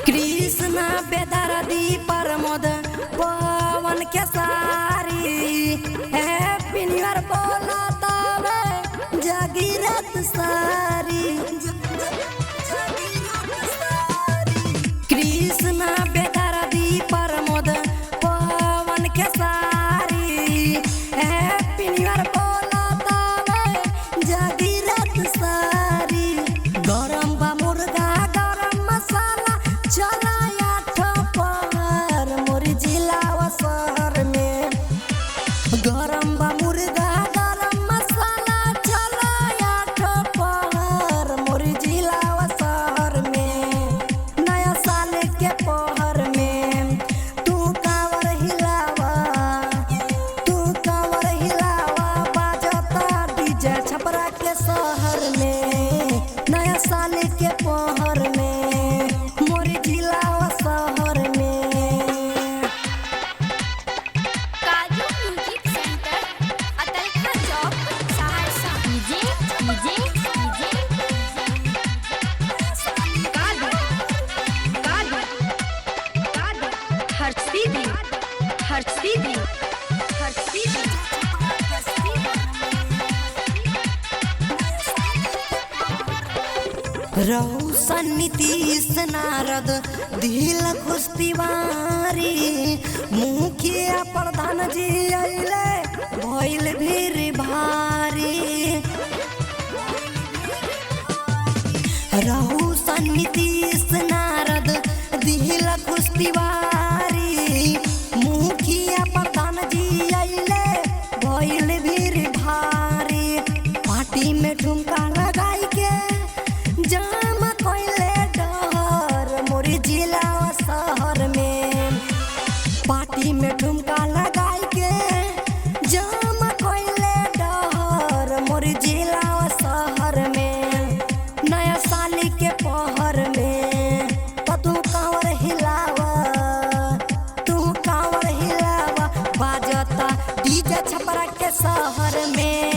कृष्ण बेदर्दी प्रमोद पवन के सारी हैप्पी न्यू ईयर बोला तबे जगीरत सारी कृष्ण बेदर्दी प्रमोद पवन के सारी हैप्पी न्यू ईयर बोला तबे जगीरत सारी गरम बा मुर्गा गरम मसाला चला ठोपर मोर जिला व शहर में गरम बा मुर्गा गरम मसाला चला ठोपर मोर जिला व शहर में नया साल के पहर में तू कांवर हिलावा बाजता डीजे छपरा के शहर में नया साल के पहर में मोर जिला व शहर में काजू म्यूजिक सेंटर अतलखा चौक सहरसा हर्षदीदी रौशन नीतीश नारद दिल खुश तिवारी मुखिया प्रधान जी अइले भइल भीड़ भारी रौशन नीतीश नारद दिल खुश तिवारी मुखिया प्रधान जी अइले भइल भीड़ भारी पार्टी में ठुमका लगाई के जाम कोइले डहर मोर जिला व शहर में पार्टी में ठुमका लगाई के जाम कोइले डहर मोर जिला व शहर में नया साल के पहर में तू कांवर हिलावा बाजता डीजे छपरा के शहर में।